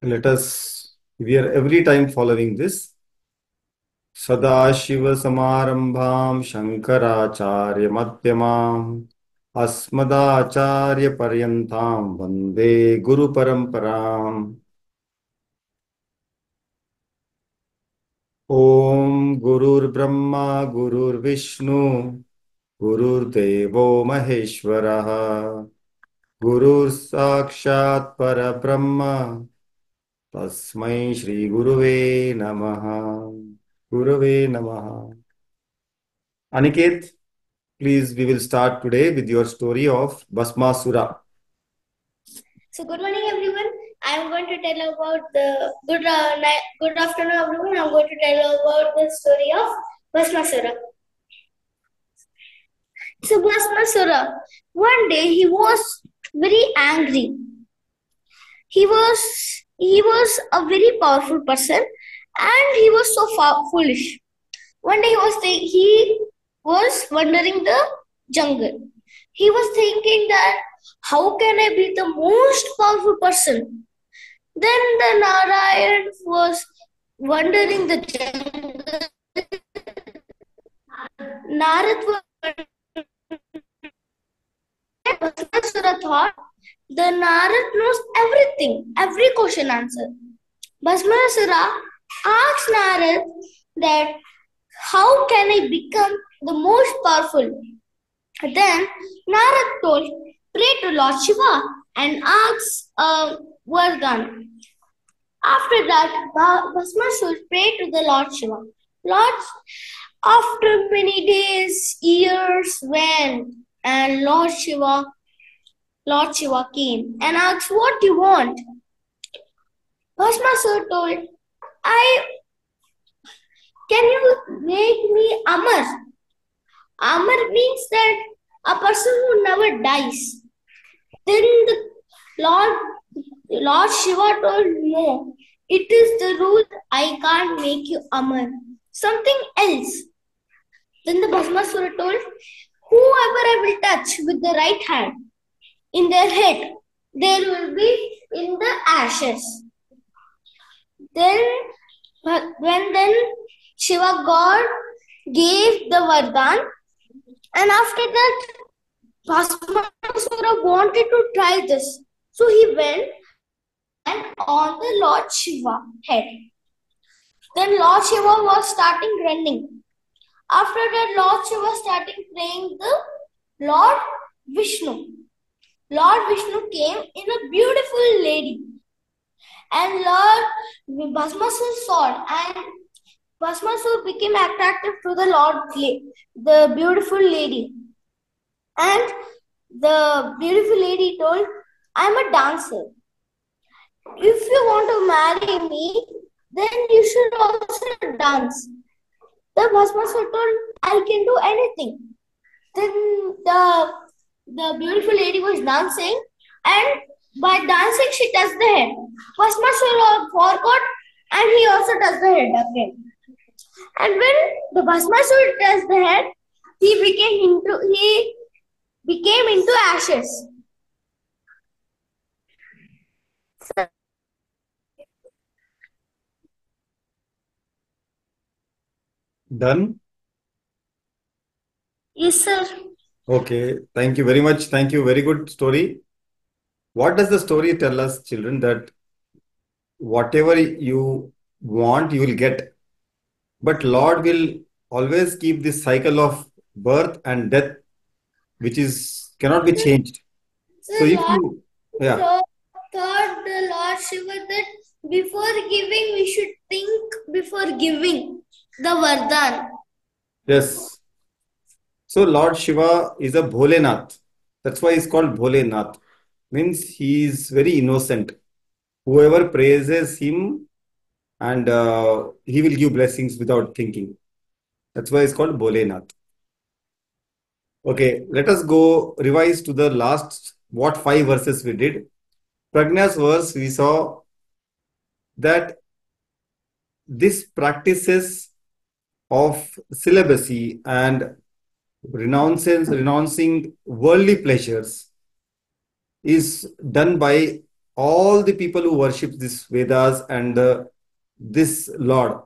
We are every time following this. Sadashiva-samarambham Shankaracharya-madhyamam Asmadacharya-paryantam Vande Guru-paramparam. Om Gurur-brahma Gurur-vishnu Gurur-devo Maheshwaraha Gurur-sakshat Parabrahma Tasmai Shri Guruve Namaha. Gurave Namaha. Aniket, please, we will start today with your story of Bhasmasura. So good morning, everyone. I am going to tell about the good afternoon, everyone. I am going to tell about the story of Bhasmasura. So Bhasmasura, one day he was very angry. He was a very powerful person, and he was so foolish. One day he was wandering the jungle. He was thinking that how can I be the most powerful person? Then the Narayan was wandering the jungle. Narad was Bhasmasura thought the Narad knows everything, every question answer. Bhasmasura asked Narad that how can I become the most powerful? Then Narad told, pray to Lord Shiva and ask Vardhan. After that, Bhasmasura prayed to the Lord Shiva. Lord, after many days, years went, and Lord Shiva came and asked, what do you want? Bhasmasura told, can you make me Amar? Amar means that a person who never dies. Then the Lord Shiva told, no, it is the rule, I can't make you Amar. Something else. Then the Bhasmasura told, whoever I will touch with the right hand in their head, there will be in the ashes. Then Shiva God gave the Vardhan, and after that Bhasmasura wanted to try this. So he went and on the Lord Shiva head. Then Lord Shiva was starting running. After that, Lord Shiva started praying the Lord Vishnu. Lord Vishnu came in a beautiful lady. And Lord Bhasmasura saw it, and Bhasmasura became attracted to the beautiful lady. And the beautiful lady told, I'm a dancer. If you want to marry me, then you should also dance. The Bhasmasura told, I can do anything. Then the beautiful lady was dancing, and by dancing she touched the head. Bhasmasura forgot, and he also touched the head again. And when the Bhasmasura touched the head, he became into ashes. Done? Yes, sir. Okay, thank you very much. Thank you. Very good story. What does the story tell us, children? That whatever you want, you will get. But Lord will always keep this cycle of birth and death, which cannot be changed. So if you, yeah. Thought the Lord Shiva that before giving, we should think before giving the Vardhan. Yes. So Lord Shiva is a Bholenath. That's why he's called Bholenath. Means he is very innocent. Whoever praises him and he will give blessings without thinking. That's why it's called Bholenath. Okay, let us go revise to the last, what 5 verses we did. Pragna's verse, we saw that this practices of celibacy and renouncing worldly pleasures is done by all the people who worship this Vedas and this Lord.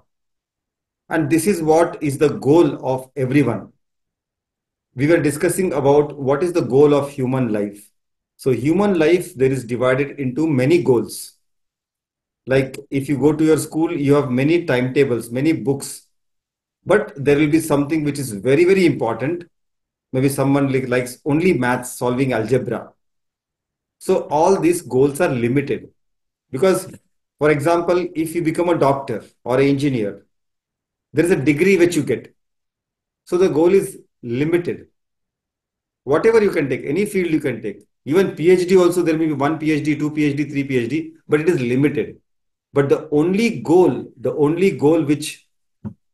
And this is what is the goal of everyone. We were discussing about what is the goal of human life. So human life, there is divided into many goals. Like if you go to your school, you have many timetables, many books, but there will be something which is very, very important. Maybe someone likes only maths, solving algebra. So all these goals are limited because, for example, if you become a doctor or an engineer, there is a degree which you get. So the goal is limited. Whatever you can take, any field you can take. Even PhD also, there may be one PhD, two PhD, three PhD, but it is limited. But the only goal which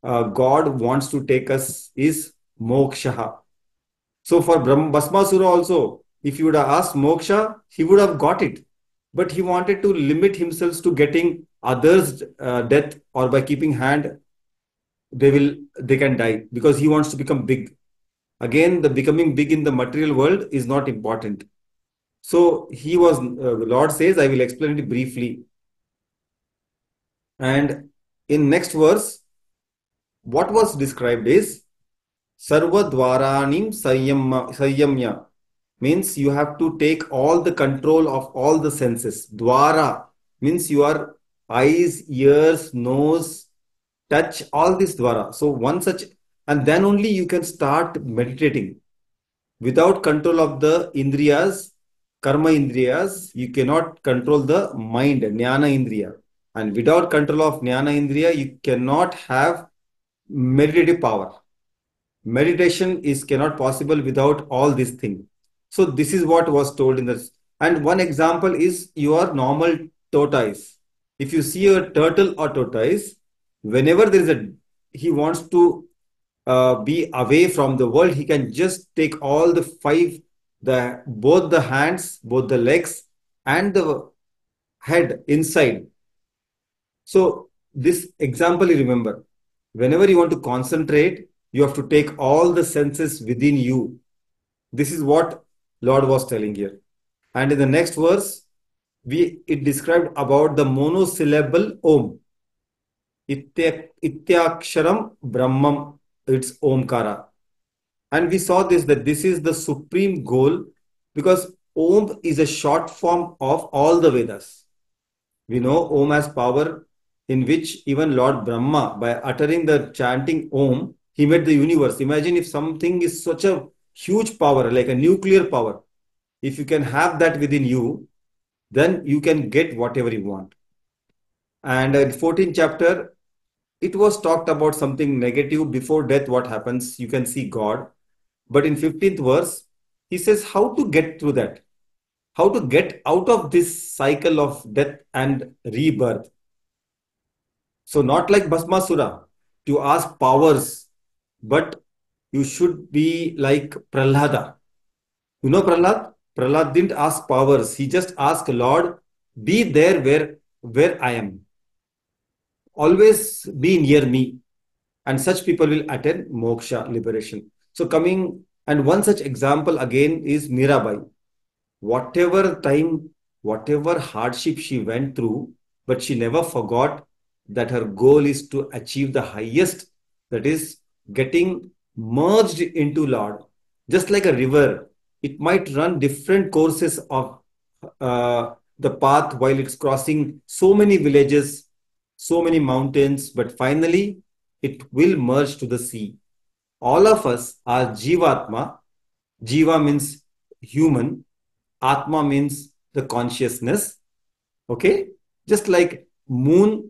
God wants to take us is moksha. So for Bhasmasura also, if you would have asked moksha, he would have got it. But he wanted to limit himself to getting others' death, or by keeping hand, they can die, because he wants to become big. Again, the becoming big in the material world is not important. So the Lord says, I will explain it briefly. And in next verse, what was described is Sarva Dwaranim Sanyamya, means you have to take all the control of all the senses. Dwara means your eyes, ears, nose, touch, all this Dwara. So one such, and then only you can start meditating. Without control of the Indriyas, Karma Indriyas, you cannot control the mind, Jnana Indriya. And without control of Jnana Indriya, you cannot have meditative power. Meditation is cannot possible without all these things. So this is what was told in this. And one example is your normal tortoise. If you see a turtle or tortoise, whenever there is he wants to be away from the world, he can just take all the five, both the hands, both the legs, and the head inside. So this example you remember. Whenever you want to concentrate, you have to take all the senses within you. This is what Lord was telling here. And in the next verse, it described about the monosyllable Om. Ityaksharam Brahmam, it's Omkara. And we saw this, that this is the supreme goal, because Om is a short form of all the Vedas. We know Om has power, in which even Lord Brahma, by uttering the chanting Om, he made the universe. Imagine if something is such a huge power, like a nuclear power. If you can have that within you, then you can get whatever you want. And in 14th chapter, it was talked about something negative. Before death, what happens? You can see God. But in 15th verse, he says how to get through that, how to get out of this cycle of death and rebirth. So not like Bhasmasura to ask powers, but you should be like Prahlada. You know Prahlad? Prahlad didn't ask powers. He just asked, Lord, be there where I am. Always be near me. And such people will attain moksha, liberation. So coming, and one such example again is Mirabai. Whatever time, whatever hardship she went through, but she never forgot that her goal is to achieve the highest, that is getting merged into Lord. Just like a river, it might run different courses of the path while it's crossing so many villages, so many mountains, but finally it will merge to the sea. All of us are Jivatma. Jiva means human. Atma means the consciousness. Okay? Just like moon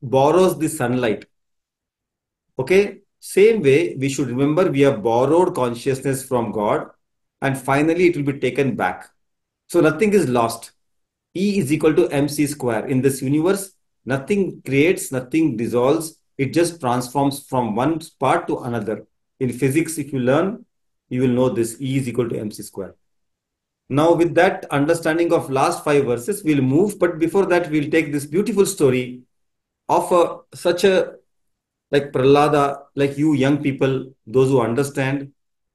borrows the sunlight. Okay? Same way, we should remember we have borrowed consciousness from God, and finally it will be taken back. So nothing is lost. E is equal to mc square. In this universe, nothing creates, nothing dissolves. It just transforms from one part to another. In physics, if you learn, you will know this. E is equal to mc square. Now, with that understanding of last five verses, we'll move. But before that, we'll take this beautiful story of such a, like Prahlada, like you young people, those who understand,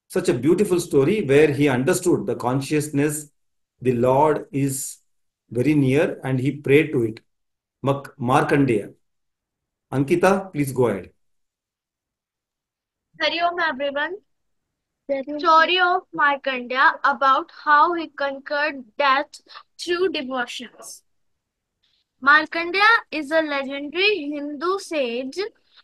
such a beautiful story where he understood the consciousness, the Lord is very near and he prayed to it. Markandeya. Ankita, please go ahead. Hari Om everyone. Story of Markandeya about how he conquered death through devotions. Markandeya is a legendary Hindu sage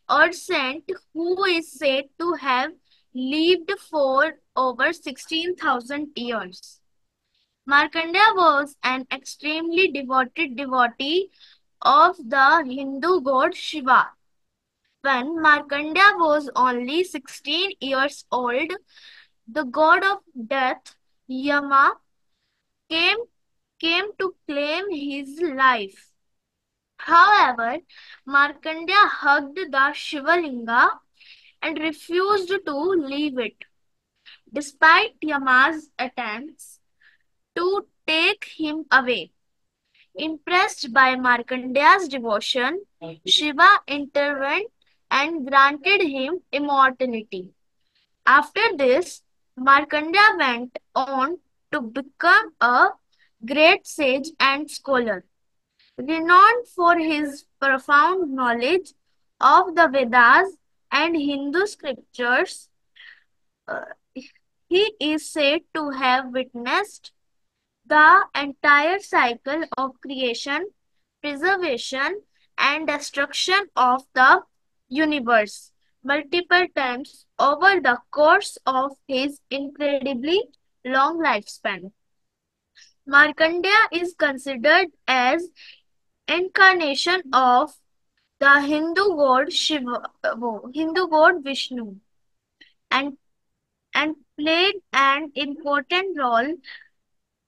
or saint who is said to have lived for over 16,000 years. Markandeya was an extremely devoted devotee of the Hindu god Shiva. When Markandeya was only 16 years old, the god of death, Yama, came, came to claim his life. However, Markandeya hugged the Shivalinga and refused to leave it, despite Yama's attempts to take him away. Impressed by Markandeya's devotion, Shiva intervened and granted him immortality. After this, Markandeya went on to become a great sage and scholar, renowned for his profound knowledge of the Vedas and Hindu scriptures. Uh, he is said to have witnessed the entire cycle of creation, preservation, and destruction of the universe multiple times over the course of his incredibly long lifespan. Markandeya is considered as incarnation of the Hindu god Shiva, Hindu god Vishnu, and played an important role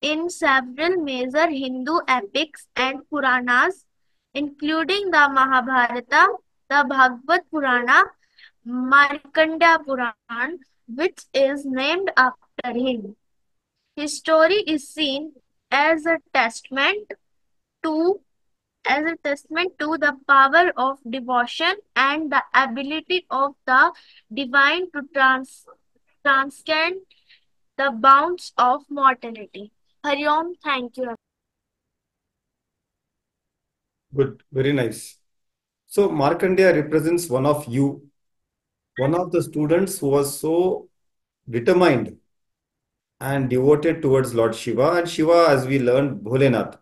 in several major Hindu epics and Puranas, including the Mahabharata, the Bhagavad Purana, Markandeya Puran, which is named after him. His story is seen as a testament to the power of devotion and the ability of the divine to transcend the bounds of mortality. Hari Om, thank you. Good, very nice. So Markandeya represents one of you, one of the students who was so determined and devoted towards Lord Shiva. And Shiva, as we learned, Bholenath.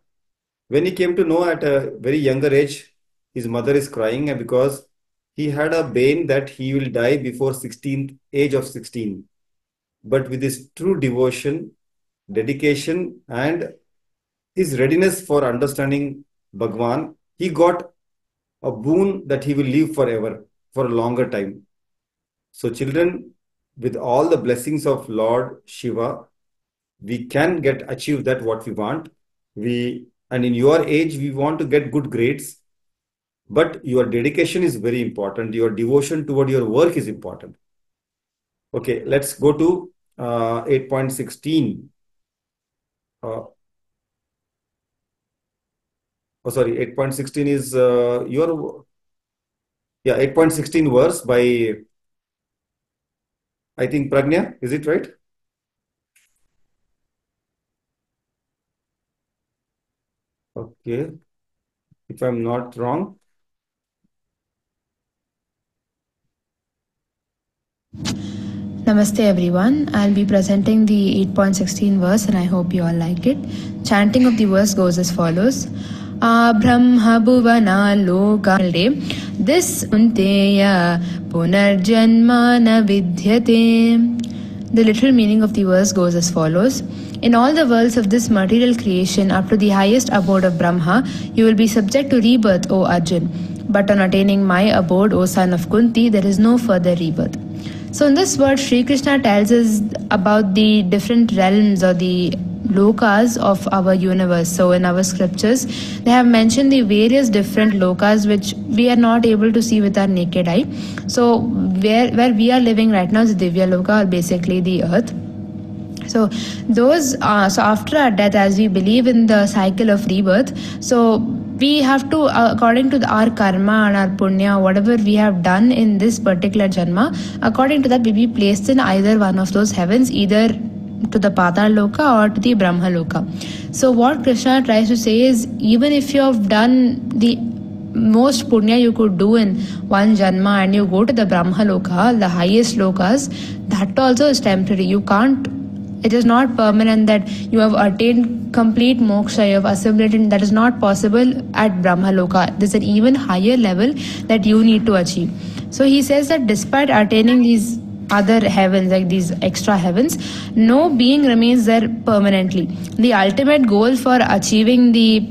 When he came to know at a very younger age, his mother is crying because he had a bane that he will die before 16th age of 16. But with his true devotion, dedication, and his readiness for understanding Bhagwan, he got a boon that he will live forever, for a longer time. So, children, with all the blessings of Lord Shiva, we can get achieve that what we want. And in your age, we want to get good grades, but your dedication is very important. Your devotion toward your work is important. Okay, let's go to 8.16. Sorry, 8.16 is your, yeah, 8.16 verse by, I think, Pragnya, is it right? Okay, if I'm not wrong. Namaste everyone. I'll be presenting the 8.16 verse and I hope you all like it. Chanting of the verse goes as follows. Brahma bhuvana loka. This unteya punarjanma na vidyate. The literal meaning of the verse goes as follows. In all the worlds of this material creation, up to the highest abode of Brahma, you will be subject to rebirth, O Arjun. But on attaining my abode, O son of Kunti, there is no further rebirth. So in this word, Sri Krishna tells us about the different realms or the lokas of our universe. So in our scriptures, they have mentioned the various different lokas which we are not able to see with our naked eye. So where we are living right now is Divya Loka, or basically the earth. So those so after our death, as we believe in the cycle of rebirth, so we have to, according to our karma and our punya, whatever we have done in this particular janma, according to that we be placed in either one of those heavens, either to the Patal Loka or to the Brahma Loka. So what Krishna tries to say is, even if you have done the most punya you could do in one janma and you go to the Brahma Loka, the highest lokas, that also is temporary. You can't, it is not permanent that you have attained complete moksha, you have assimilated. That is not possible at Brahma Loka. There's an even higher level that you need to achieve. So he says that despite attaining these other heavens, like these extra heavens, no being remains there permanently. The ultimate goal for achieving the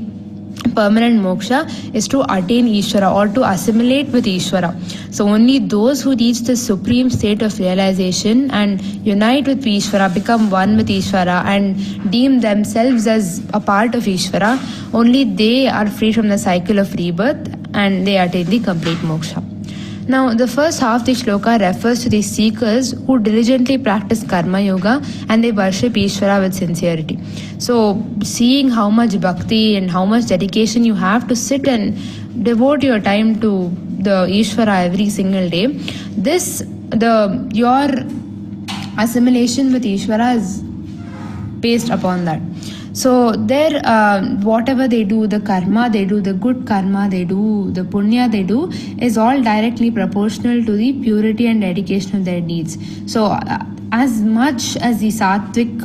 permanent moksha is to attain Ishvara or to assimilate with Ishvara. So only those who reach the supreme state of realization and unite with Ishvara, become one with Ishvara and deem themselves as a part of Ishvara, only they are free from the cycle of rebirth and they attain the complete moksha. Now, the first half of the shloka refers to the seekers who diligently practice karma yoga and they worship Ishvara with sincerity. So, seeing how much bhakti and how much dedication you have to sit and devote your time to the Ishvara every single day, your assimilation with Ishvara is based upon that. So there, whatever they do, the karma they do, the good karma they do, the punya they do, is all directly proportional to the purity and dedication of their deeds. So as much as the sattvic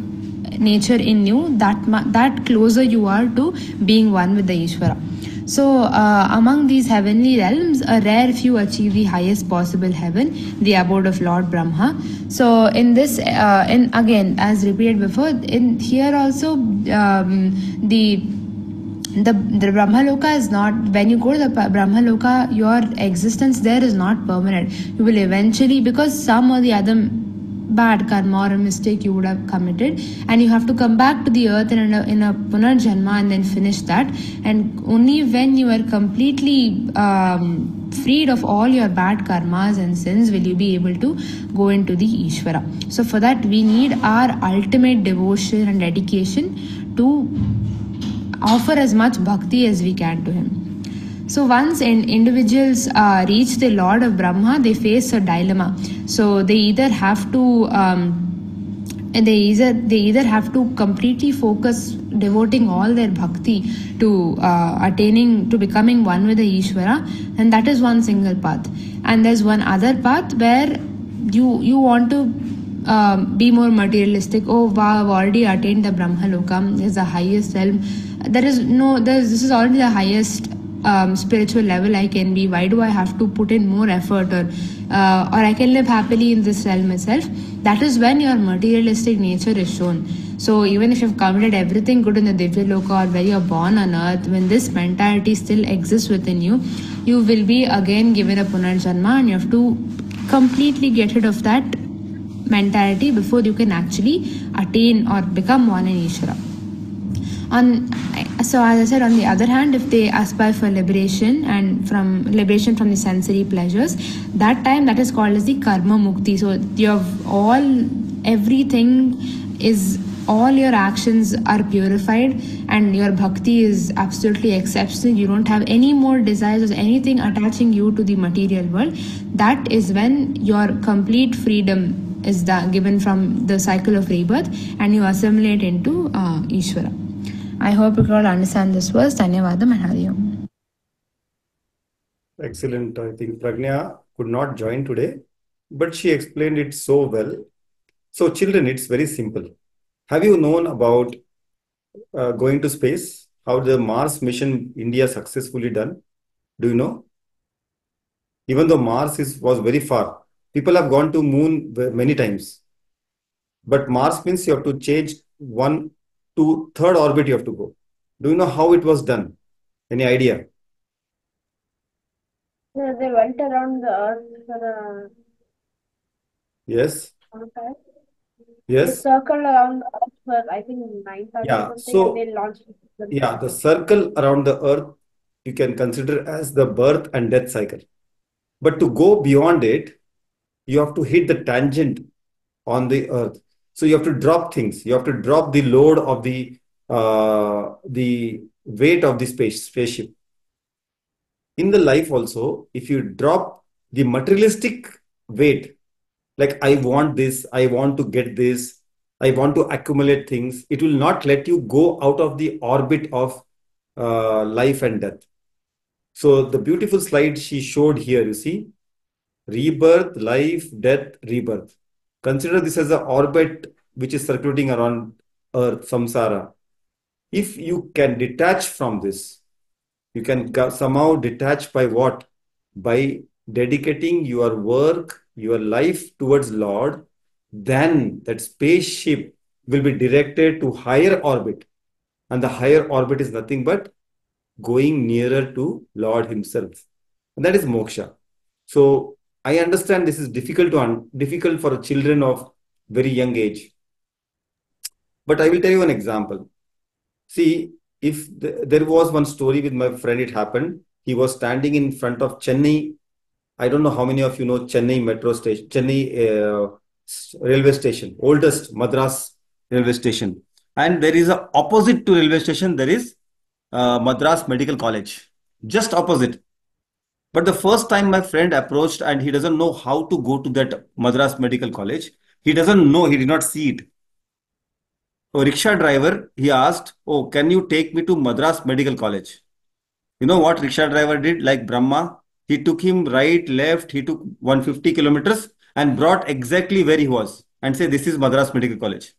nature in you, that closer you are to being one with the Ishvara. So among these heavenly realms, a rare few achieve the highest possible heaven, the abode of Lord Brahma. So in this, in again, as repeated before, in here also the Brahma Loka is not, when you go to the Brahma Loka, your existence there is not permanent. You will eventually, because some or the other bad karma or a mistake you would have committed, and you have to come back to the earth in a punarjanma and then finish that. And only when you are completely freed of all your bad karmas and sins will you be able to go into the Ishvara. So for that we need our ultimate devotion and dedication to offer as much bhakti as we can to him. So once individuals reach the Lord of Brahma, they face a dilemma. So they either have to completely focus, devoting all their bhakti to becoming one with the Ishvara, and that is one single path. And there's one other path where you want to be more materialistic. Oh wow, I've already attained the Brahma Lokam, is the highest realm. This is already the highest spiritual level I can be. Why do I have to put in more effort, or I can live happily in this realm itself? That is when your materialistic nature is shown. So even if you've committed everything good in the Divya Loka or where you're born on earth, when this mentality still exists within you, you will be again given a punarjanma, and you have to completely get rid of that mentality before you can actually attain or become one in Ishvara. So as I said, on the other hand, if they aspire for liberation from the sensory pleasures, that time that is called as the karma mukti. So all your actions are purified and your bhakti is absolutely exceptional. You don't have any more desires or anything attaching you to the material world. That is when your complete freedom is given from the cycle of rebirth and you assimilate into Ishvara. I hope you all understand this verse. Dhanyavadam and Hari Om. Excellent. I think Pragnya could not join today, but she explained it so well. So children, it's very simple. Have you known about going to space? How the Mars mission India successfully done? Do you know? Even though Mars was very far, people have gone to moon many times. But Mars means you have to change 1 to 3rd orbit you have to go. Do you know how it was done? Any idea? No, they went around the earth for a Yes. long time. They Yes. circled around the earth for, I think, 9 times Yeah. or something, So, and they launched it. yeah, the circle around the earth you can consider as the birth and death cycle. But to go beyond it, you have to hit the tangent on the earth. So you have to drop things. You have to drop the load of the weight of the spaceship. In the life also, if you drop the materialistic weight, like I want this, I want to get this, I want to accumulate things. It will not let you go out of the orbit of life and death. So the beautiful slide she showed here, you see, rebirth, life, death, rebirth. Consider this as an orbit which is circulating around Earth, samsara. If you can detach from this, you can somehow detach by what? By dedicating your work, your life towards Lord, then that spaceship will be directed to higher orbit. And the higher orbit is nothing but going nearer to Lord Himself. And that is moksha. So I understand this is difficult for children of very young age. But I will tell you an example. See, if there was one story with my friend, it happened. He was standing in front of Chennai. I don't know how many of you know Chennai metro station, Chennai railway station, oldest Madras railway station. And there is a opposite to railway station, there is Madras Medical College, just opposite. But the first time my friend approached and he doesn't know how to go to that Madras Medical College, he doesn't know, he did not see it. So rickshaw driver, he asked, "Oh, can you take me to Madras Medical College?" You know what rickshaw driver did? Like Brahma, he took him right, left, he took 150 kilometers and brought exactly where he was and say, "This is Madras Medical College."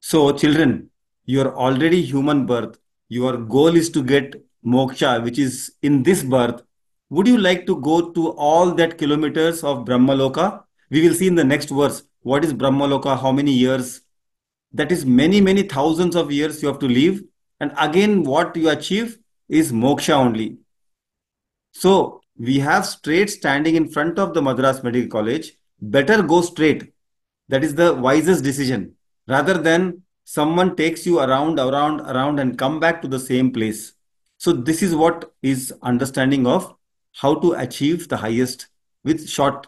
So, children, you are already human birth. Your goal is to get moksha, which is in this birth. Would you like to go to all that kilometers of Brahma loka? We will see in the next verse. What is Brahma loka? How many years? That is many, many thousands of years you have to live. And again, what you achieve is moksha only. So we have straight standing in front of the Madras Medical College. Better go straight. That is the wisest decision rather than someone takes you around, around, around and come back to the same place. So this is what is understanding of how to achieve the highest with short,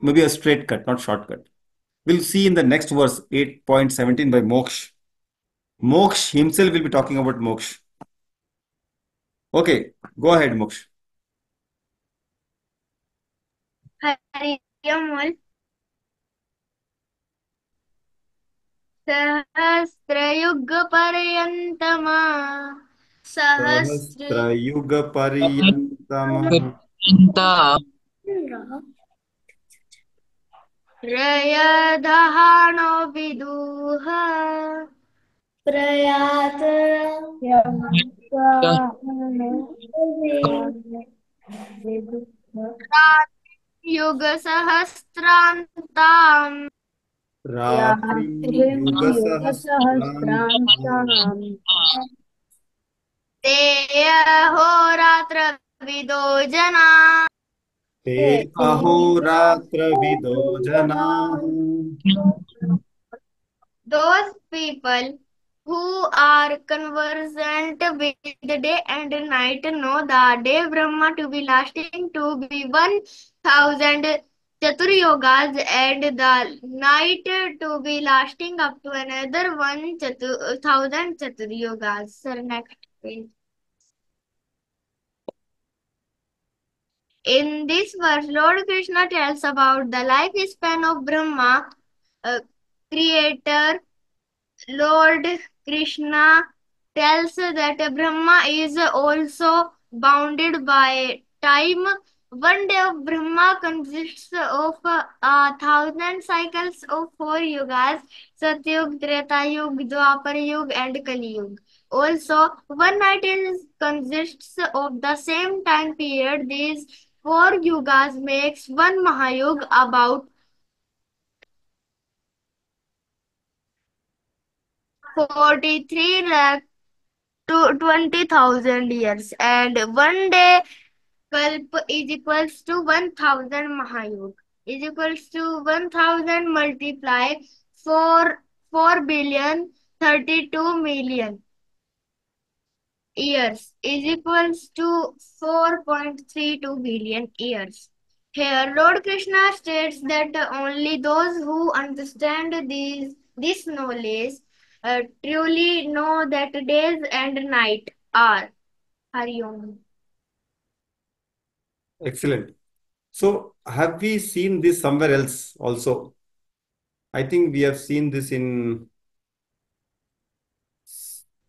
maybe a straight cut, not shortcut. We'll see in the next verse 8.17 by Moksh. Moksh himself will be talking about Moksh. Okay, go ahead, Moksh. Hari Om all. सहस्रयुगपर्यन्तमा सहस्र सहस्रयुगपर्यन्तमः रयदहानो विदुः प्रयात युगसहस्रान्ताम् रात्रियुगसहस्रान्ताम् ते अहोरात्रविदो जना ते अहोरात्रविदो जनाः those people who are conversant with day and night know the day Brahma to be lasting to be 1000 Chaturyogas and the night to be lasting up to another 1000 Chaturyogas. Sir, next page. In this verse, Lord Krishna tells about the lifespan of Brahma, creator. Lord Krishna tells that Brahma is also bounded by time. One day of Brahma consists of 1000 cycles of 4 yugas: Satyug, Treta Yug, Dwapar Yug, and Kali Yug. Also, one night consists of the same time period. These 4 yugas makes one Mahayug, about 43 lakh to 20,000 years, and one day kalp is equals to 1000 mahayug is equals to 1000 multiply 4 billion 32 million years is equals to 4.32 billion years. Here, Lord Krishna states that only those who understand this knowledge truly know that days and night are. Hari Om. Excellent. So have we seen this somewhere else also? I think we have seen this in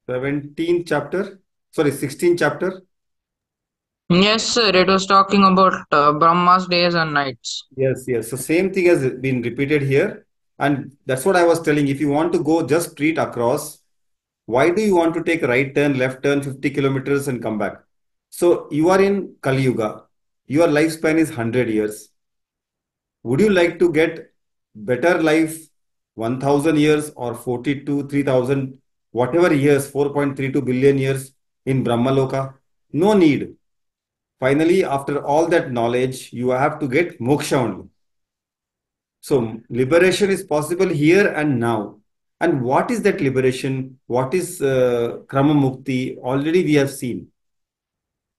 17th chapter, sorry, 16th chapter. Yes, sir. It was talking about Brahma's days and nights. Yes, yes. So same thing has been repeated here. And that's what I was telling. If you want to go just straight across, why do you want to take right turn, left turn, 50 kilometers and come back? So you are in Kali Yuga. Your lifespan is 100 years. Would you like to get better life 1000 years or 42, 3000, whatever years, 4.32 billion years in Brahma Loka? No need. Finally, after all that knowledge, you have to get moksha only. So liberation is possible here and now. And what is that liberation? What is Krama Mukti? Already we have seen.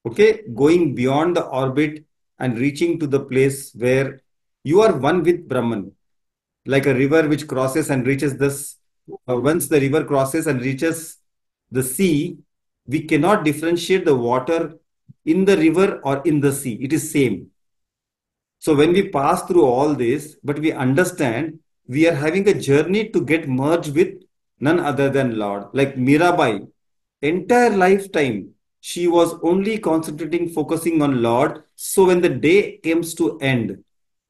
Okay, going beyond the orbit and reaching to the place where you are one with Brahman, like a river which crosses and reaches this. Once the river crosses and reaches the sea, we cannot differentiate the water in the river or in the sea. It is same. So when we pass through all this, but we understand we are having a journey to get merged with none other than Lord. Like Mirabai, entire lifetime, she was only concentrating, focusing on Lord. So when the day comes to end,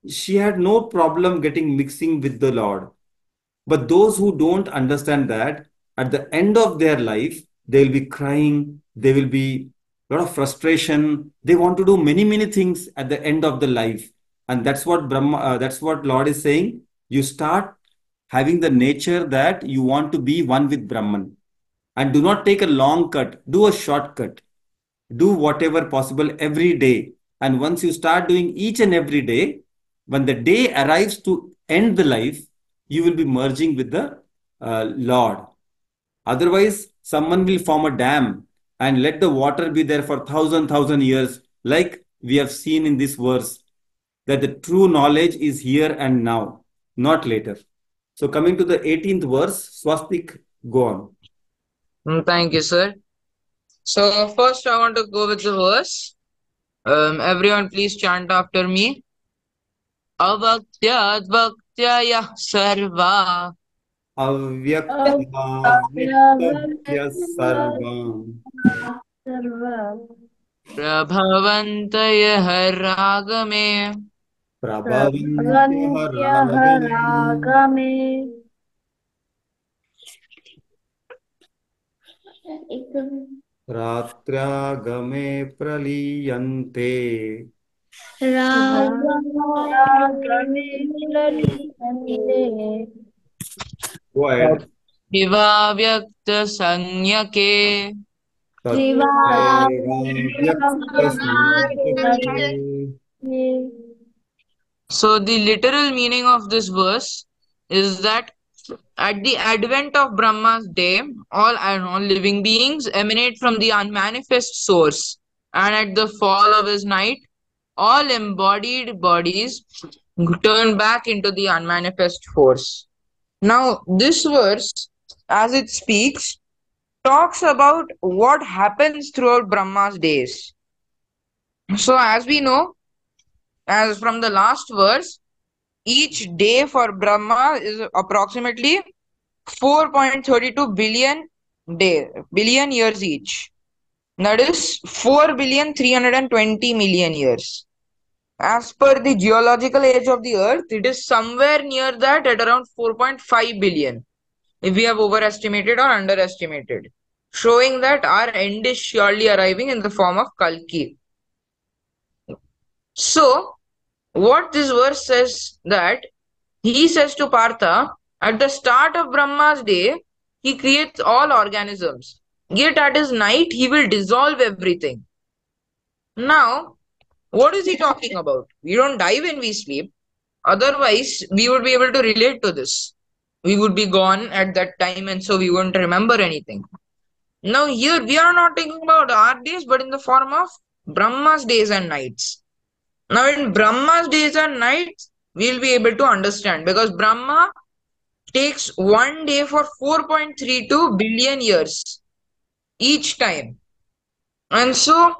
she had no problem getting mixing with the Lord. But those who don't understand that, at the end of their life, they will be crying, they will be a lot of frustration. They want to do many, many things at the end of the life. And that's what that's what Lord is saying. You start having the nature that you want to be one with Brahman. And do not take a long cut, do a shortcut. Do whatever possible every day. And once you start doing each and every day, when the day arrives to end the life, you will be merging with the Lord. Otherwise, someone will form a dam and let the water be there for thousand years, like we have seen in this verse, that the true knowledge is here and now, not later. So, coming to the 18th verse, Swastik, go on. Thank you, sir. So first, I want to go with the verse. Everyone, please chant after me. Avaktya Advaktya Yah Sarva Avyaktavyaktasya sarvam Prabhavantayah Ragame. prabhavantyah ragame ratragame praliyante. Go ahead. Divavyakta Sanyake. Tatraivavyaktasanyate. So the literal meaning of this verse is that at the advent of Brahma's day, all living beings emanate from the unmanifest source, and at the fall of his night, all embodied bodies turn back into the unmanifest force. Now, this verse, as it speaks, talks about what happens throughout Brahma's days. So, as we know, as from the last verse, each day for Brahma is approximately 4.32 billion years each. That is 4,320,000,000 years. As per the geological age of the Earth, it is somewhere near that at around 4.5 billion, if we have overestimated or underestimated, showing that our end is surely arriving in the form of Kalki. So, what this verse says that he says to Partha, at the start of Brahma's day, he creates all organisms. Yet at his night, he will dissolve everything. Now, what is he talking about? We don't die when we sleep. Otherwise, we would be able to relate to this. We would be gone at that time, and so we won't remember anything. Now, here we are not talking about our days, but in the form of Brahma's days and nights. Now, in Brahma's days and nights, we'll be able to understand because Brahma takes one day for 4.32 billion years each time. And so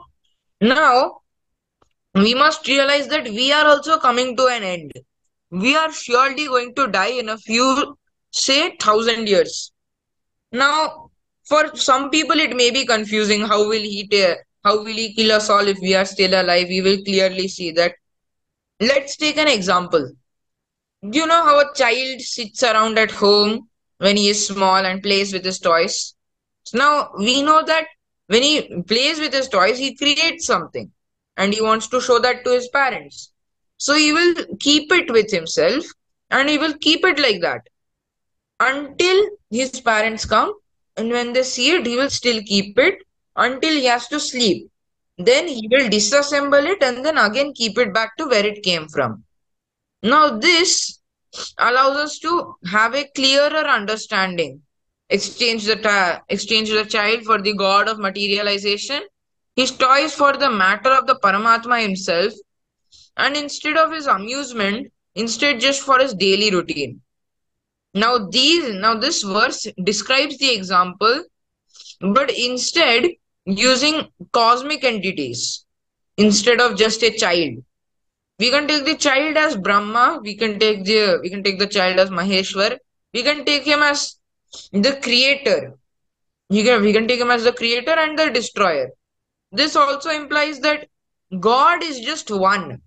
now we must realize that we are also coming to an end. we are surely going to die in a few, say, 1,000 years. Now, for some people, it may be confusing. How will he kill us all if we are still alive? We will clearly see that. Let's take an example. Do you know how a child sits around at home when he is small and plays with his toys? Now, we know that when he plays with his toys, he creates something and he wants to show that to his parents. So he will keep it with himself and he will keep it like that until his parents come, and when they see it, he will still keep it until he has to sleep. Then he will disassemble it and then again keep it back to where it came from. Now, this allows us to have a clearer understanding. Exchange the child for the god of materialization, his toys for the matter of the Paramatma himself, and instead of his amusement, instead just for his daily routine. Now this verse describes the example, but instead using cosmic entities instead of just a child. We can take the child as Brahma, we can take the child as Maheshwar, we can take him as the creator. We can take him as the creator and the destroyer. This also implies that God is just one.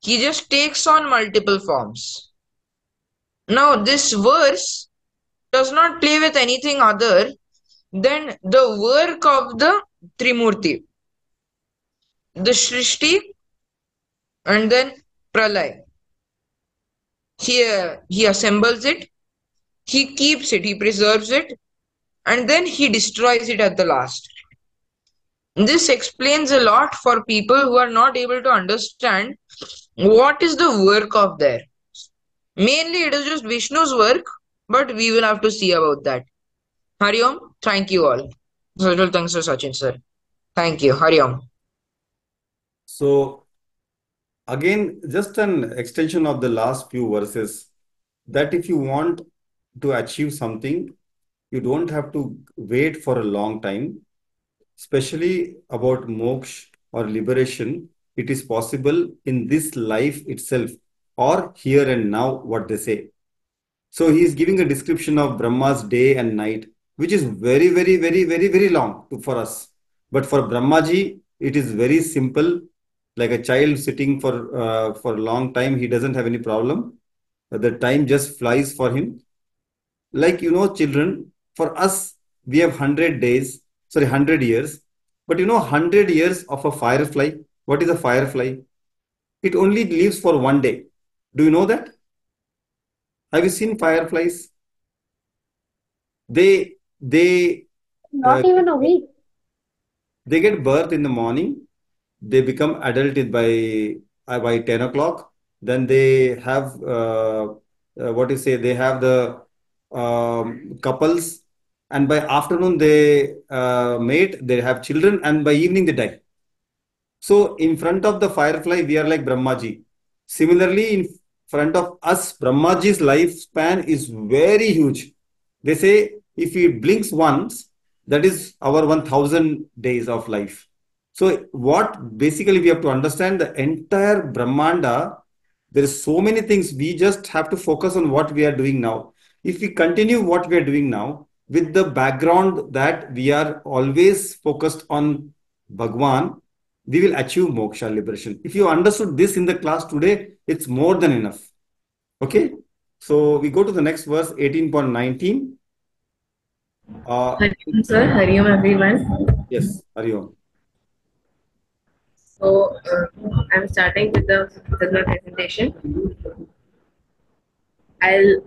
He just takes on multiple forms. Now, this verse does not play with anything other than the work of the Trimurti, the Srishti and then Pralay. He assembles it, he keeps it, he preserves it, and then he destroys it at the last. This explains a lot for people who are not able to understand what is the work of there. Mainly it is just Vishnu's work, but we will have to see about that. Hariom, thank you all. Special thanks to Sachin sir. Thank you. Hariom. So again, just an extension of the last few verses, that if you want to achieve something, you don't have to wait for a long time, especially about moksha or liberation. It is possible in this life itself or here and now, what they say. So he is giving a description of Brahma's day and night, which is very, very, very, very, very long for us. But for Brahmaji, it is very simple. Like a child sitting for a long time, he doesn't have any problem. The time just flies for him. Like, children, for us, we have 100 days, sorry, 100 years. But 100 years of a firefly. What is a firefly? It only lives for one day. Do you know that? Have you seen fireflies? They Not even a week. they get birth in the morning. They become adult by 10 o'clock. Then they have what you say? They have the couples, and by afternoon they mate. They have children, and by evening they die. So in front of the firefly, we are like Brahmaji. Similarly, in front of us, Brahmaji's lifespan is very huge. They say if he blinks once, that is our 1000 days of life. So what basically we have to understand, the entire Brahmanda, there is so many things. We just have to focus on what we are doing now. If we continue what we are doing now with the background that we are always focused on Bhagwan, we will achieve moksha, liberation. If you understood this in the class today, it's more than enough. Okay. So we go to the next verse, 18.19. Hariom sir, Hariom everyone. Yes, Hariom. So I'm starting with my presentation. I'll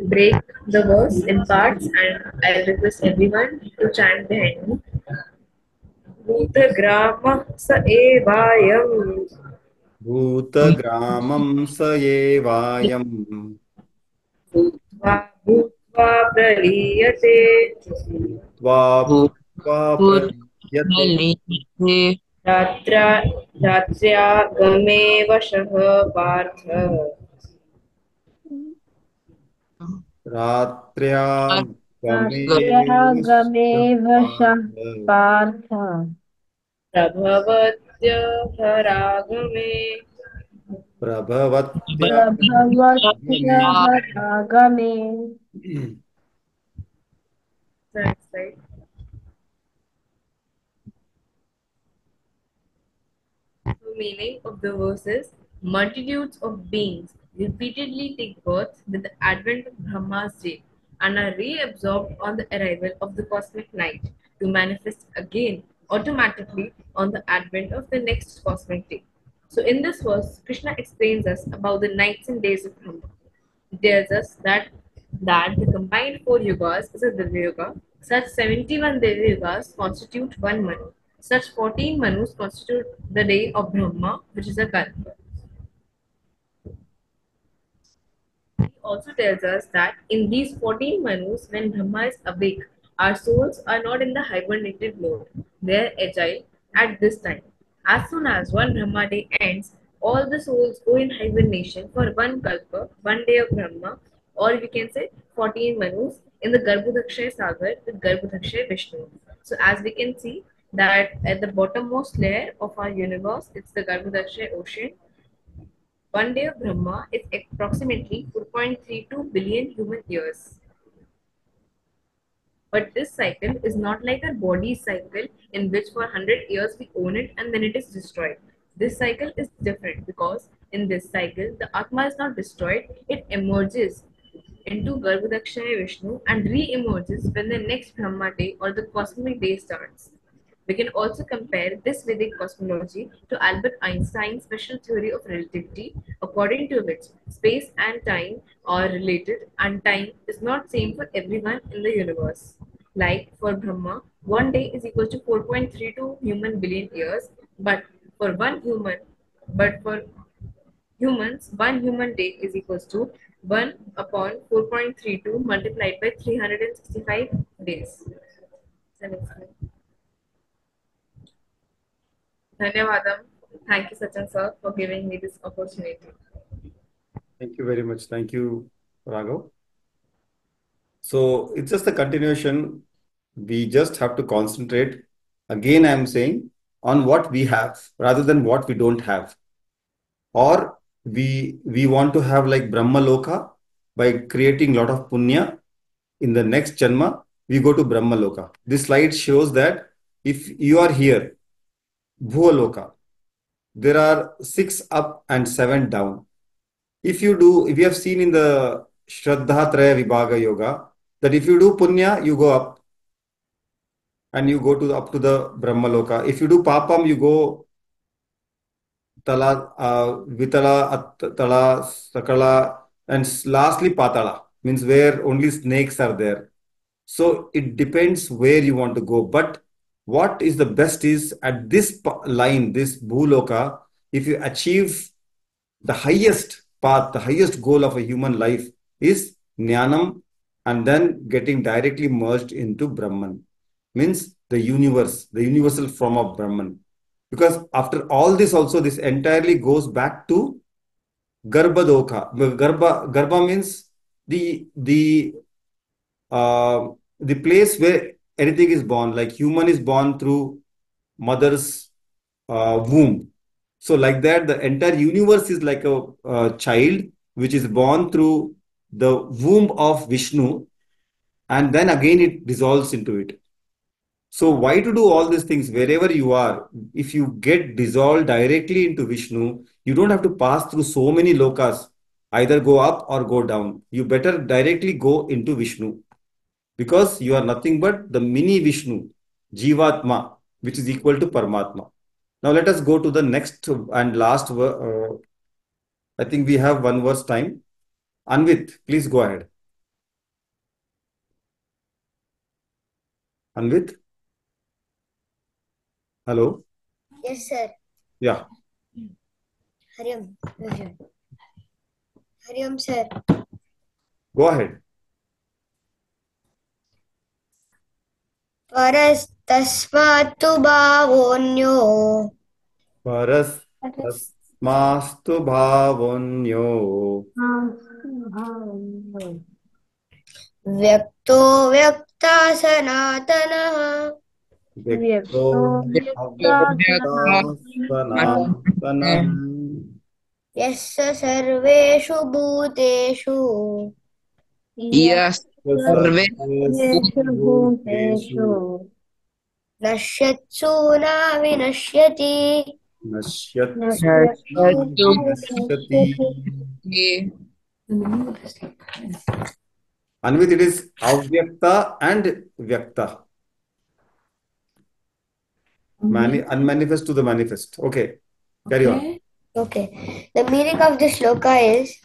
break the verse in parts and I'll request everyone to chant behind me. Bhutagramah sa evayam Bhutagramam sa evayam bhutva bhutva praliyate bhutva bhutva praliyate ratra ratrya game vashah partha Ratryagameva Partha prabhavatya haragame प्रभवत्यभागमे. That's right. The meaning of the verse is multitudes of beings repeatedly take birth with the advent of Brahma's day and are reabsorbed on the arrival of the cosmic night to manifest again automatically on the advent of the next cosmic day. So, in this verse, Krishna explains us about the nights and days of Brahma. He tells us that the combined four yugas is a Divya Yuga. Such 71 Divya Yugas constitute one Manu. Such 14 Manus constitute the day of Brahma, which is a Kalpa. He also tells us that in these 14 Manus, when Brahma is awake, our souls are not in the hibernated mode. They are agile at this time. As soon as one Brahma day ends, all the souls go in hibernation for one Kalpa, one day of Brahma, or we can say 14 Manus in the Garbhodakshay Sagar with Garbhodakshay Vishnu. So, as we can see, that at the bottommost layer of our universe, it's the Garbhodakshay ocean. One day of Brahma is approximately 4.32 billion human years. But this cycle is not like our body's cycle, in which for 100 years we own it and then it is destroyed. This cycle is different because in this cycle, the Atma is not destroyed, it emerges into Garbhodakshaya Vishnu and re emerges when the next Brahma day or the cosmic day starts. We can also compare this Vedic cosmology to Albert Einstein's special theory of relativity, according to which space and time are related and time is not same for everyone in the universe. Like for Brahma, one day is equal to 4.32 human billion years, but for one human, but for humans, one human day is equals to 1 upon 4.32 multiplied by 365 days. So next slide. Dhanyavadam. Thank you, Sachin sir, for giving me this opportunity. Thank you very much. Thank you, Raghav. So it's just a continuation. We just have to concentrate. Again, I'm saying on what we have rather than what we don't have. Or we want to have like Brahma Loka by creating a lot of punya. In the next janma, we go to Brahma Loka. This slide shows that if you are here, Bhuva Loka, there are 6 up and 7 down. If you have seen in the Shraddha Traya Vibhaga Yoga, that if you do punya, you go up and you go up to the Brahma Loka. If you do papam, you go tala, vitala, tala, sakala, and lastly patala, means where only snakes are there. So it depends where you want to go. But what is the best is at this line, this Bhuloka, if you achieve the highest path, the highest goal of a human life is Jnanam and then getting directly merged into Brahman. Means the universe, the universal form of Brahman. Because after all this also, this entirely goes back to Garbhadoka. Garbha means the place where anything is born, like human is born through mother's womb. So like that, the entire universe is like a child which is born through the womb of Vishnu, and then again it dissolves into it. So why to do all these things wherever you are? If you get dissolved directly into Vishnu, you don't have to pass through so many lokas, either go up or go down. You better directly go into Vishnu because you are nothing but the mini Vishnu, Jivatma, which is equal to Paramatma. Now let us go to the next and last. I think we have one verse time. Anvit, please go ahead. Anvit? Hello? Yes, sir. Yeah, Hariam. Hariam, sir. go ahead. परस्तस्मात्तु भावोऽन्यो Parastasmastu bhavonyo व्यक्तो व्यक्ता सनातनः vyakto avyakta sanatana. यस्य सर्वेषु भूतेषु Yes. Sarve सर्वेषु भूतेषु नश्यत्सु न विनश्यति नश्यत्सु Nashatu विनश्यति. Bhute. Anvit, it is avyakta and vyakta. Unmanifest to the manifest. Okay, carry on. Okay. The meaning of this loka is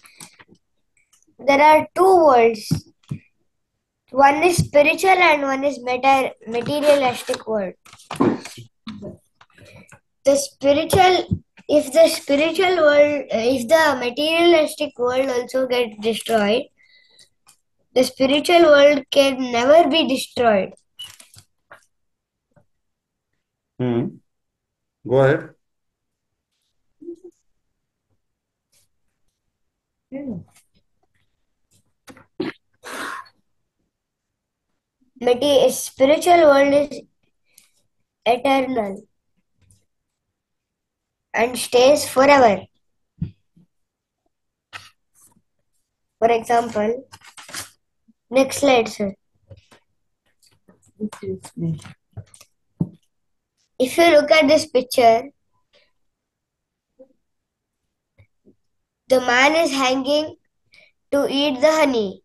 there are two worlds. One is spiritual and one is materialistic world. The spiritual, if the spiritual world, if the materialistic world also gets destroyed, the spiritual world can never be destroyed. Go ahead. Spiritual world is eternal and stays forever. For example, next slide, sir. If you look at this picture, the man is hanging to eat the honey.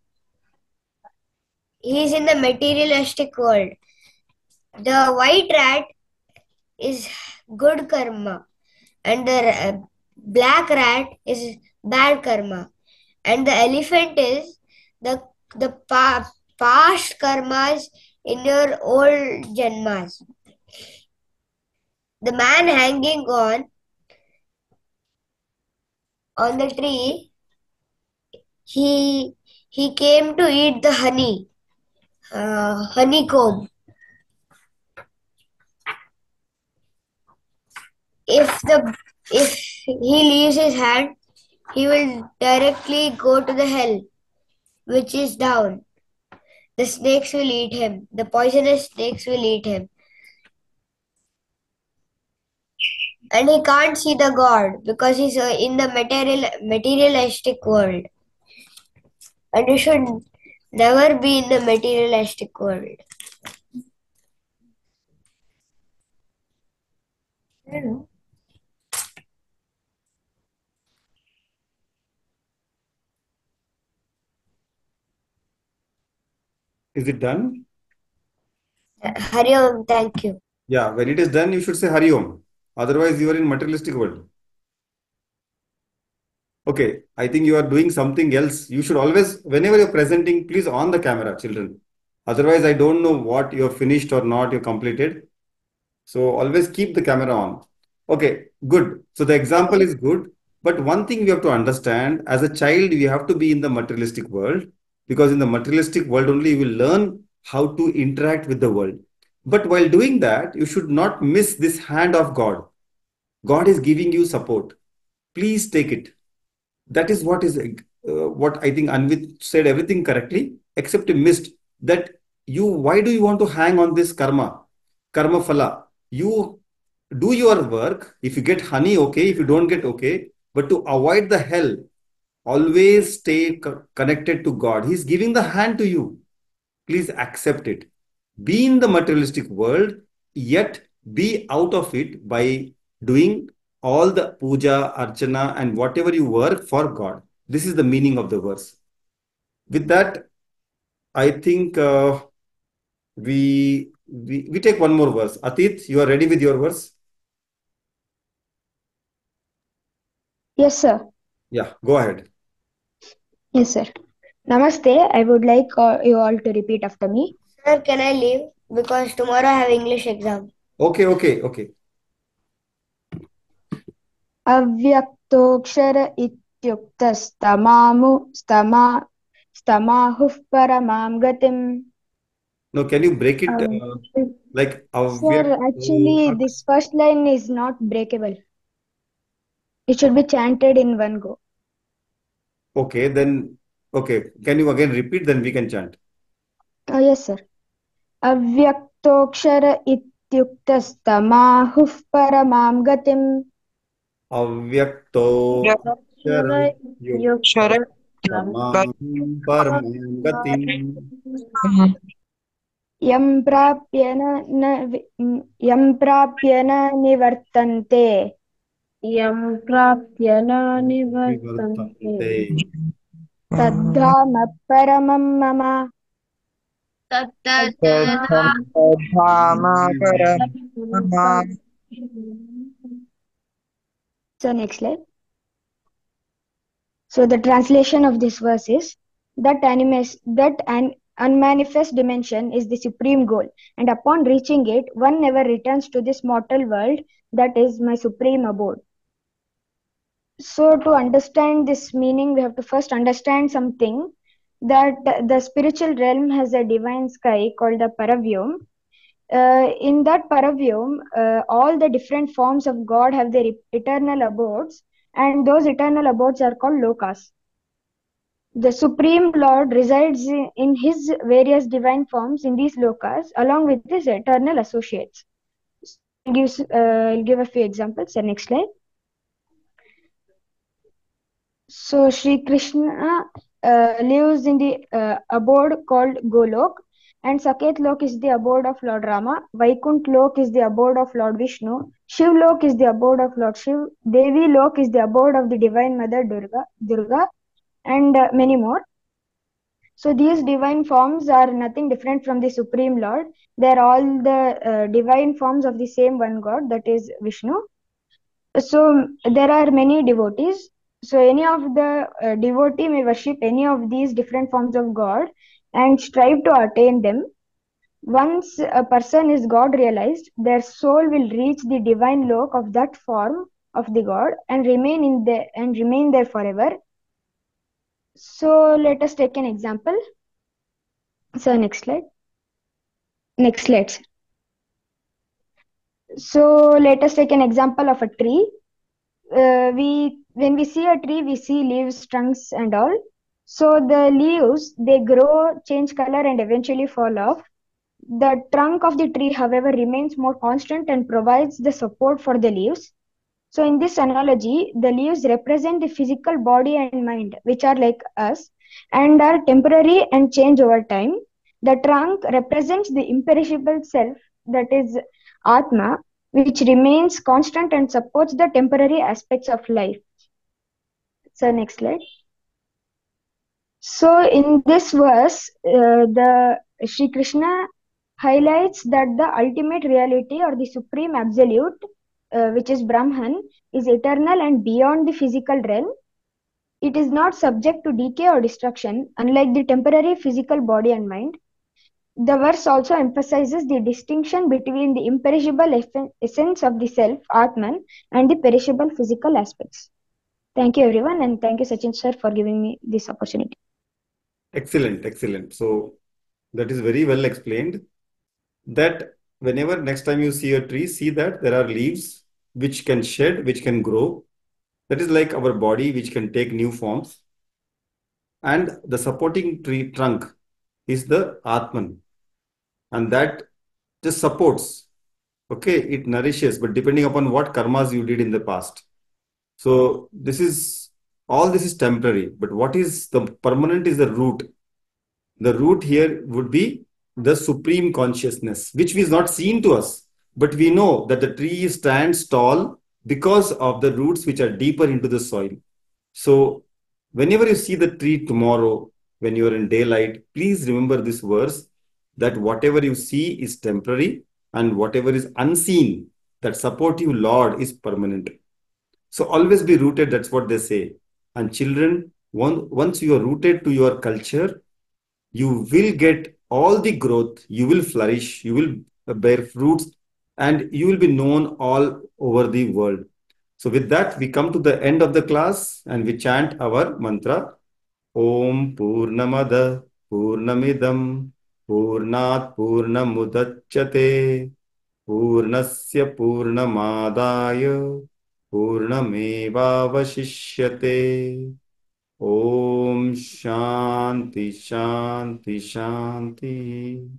He is in the materialistic world. The white rat is good karma, and the black rat is bad karma, and the elephant is the past karmas in your old janmas. The man hanging on the tree, he came to eat the honeycomb. If he leaves his hand, he will directly go to the hell, which is down. The snakes will eat him. The poisonous snakes will eat him. And he can't see the God because he's in the materialistic world. And you should never be in the materialistic world. Is it done? Hari Om, thank you. Yeah, when it is done, you should say Hari Om. Otherwise, you are in materialistic world. Okay, I think you are doing something else. You should always, whenever you're presenting, please on the camera, children. Otherwise, I don't know what you're finished or not, you're completed. So always keep the camera on. Okay, good. So the example is good. But one thing we have to understand, as a child, we have to be in the materialistic world, because in the materialistic world only you will learn how to interact with the world. But while doing that, you should not miss this hand of God. God is giving you support. Please take it. That is what I think Anvit said everything correctly, except he missed that why do you want to hang on this karma phala? You do your work. If you get honey, okay. If you don't get, okay. But to avoid the hell, always stay connected to God. He's giving the hand to you. Please accept it. Be in the materialistic world, yet be out of it by doing all the puja, archana, and whatever you work for God. This is the meaning of the verse. With that, I think we take one more verse. Atit, you are ready with your verse? Yes, sir. Yeah, go ahead. Yes, sir. Namaste. I would like you all to repeat after me. Sir, can I leave? Because tomorrow I have English exam. Okay. Avyaktoksara stamahuh paramam gatim. Now, can you break it like Sir, actually, this first line is not breakable. It should be chanted in one go. Okay, then, okay. Can you again repeat? Then we can chant. Yes, sir. Avyaktoksara ityuktastamahuh paramam gatim. Avyakto Sharan Yukta Sharat Tamam Paramam Gatim. यं प्राप्य यं प्राप्य न निवर्तन्ते यं प्राप्य न निवर्तन्ते Vivartante. तद्धाम परमं मम तद्धाम So next slide. So the translation of this verse is that an unmanifest dimension is the supreme goal, and upon reaching it, one never returns to this mortal world that is my supreme abode. So to understand this meaning, we have to first understand something that the spiritual realm has a divine sky called the Paravyom. In that Paravyom, all the different forms of God have their eternal abodes, and those eternal abodes are called lokas. The Supreme Lord resides in his various divine forms in these lokas along with his eternal associates. So I'll give a few examples. The next slide. So Sri Krishna lives in the abode called Golok, and Saket Lok is the abode of Lord Rama, Vaikunt Lok is the abode of Lord Vishnu, Shiv Lok is the abode of Lord Shiv, Devi Lok is the abode of the Divine Mother Durga, and many more. So these divine forms are nothing different from the Supreme Lord. They are all the divine forms of the same one God, that is Vishnu. So there are many devotees. So any of the devotee may worship any of these different forms of God and strive to attain them. Once a person is God realized, their soul will reach the divine lok of that form of the God and remain there forever. So let us take an example. So next slide. Next slide. So let us take an example of a tree. When we see a tree, we see leaves, trunks, and all. So the leaves, they grow, change color, and eventually fall off. The trunk of the tree, however, remains more constant and provides the support for the leaves. So in this analogy, the leaves represent the physical body and mind, which are like us, and are temporary and change over time. The trunk represents the imperishable self, that is Atma, which remains constant and supports the temporary aspects of life. So next slide. So in this verse, the Sri Krishna highlights that the ultimate reality or the supreme absolute, which is Brahman, is eternal and beyond the physical realm. It is not subject to decay or destruction, unlike the temporary physical body and mind. The verse also emphasizes the distinction between the imperishable essence of the self, Atman, and the perishable physical aspects. Thank you, everyone, and thank you, Sachin sir, for giving me this opportunity. Excellent, excellent. So that is very well explained. That whenever next time you see a tree, see that there are leaves which can shed, which can grow. That is like our body, which can take new forms. And the supporting tree trunk is the Atman. And that just supports. Okay, it nourishes, but depending upon what karmas you did in the past. So all this is temporary, but what is the permanent is the root. The root here would be the supreme consciousness, which is not seen to us, but we know that the tree stands tall because of the roots which are deeper into the soil. So whenever you see the tree tomorrow, when you are in daylight, please remember this verse that whatever you see is temporary and whatever is unseen, that support you, Lord, is permanent. So always be rooted, that's what they say. And children, once you are rooted to your culture, you will get all the growth, you will flourish, you will bear fruits, and you will be known all over the world. So with that, we come to the end of the class and we chant our mantra. Om Purnamada Purnamidam Purnat Purnamudachyate Purnasya Purnamadaya Purnamevavashishyate. Om Shanti Shanti Shanti.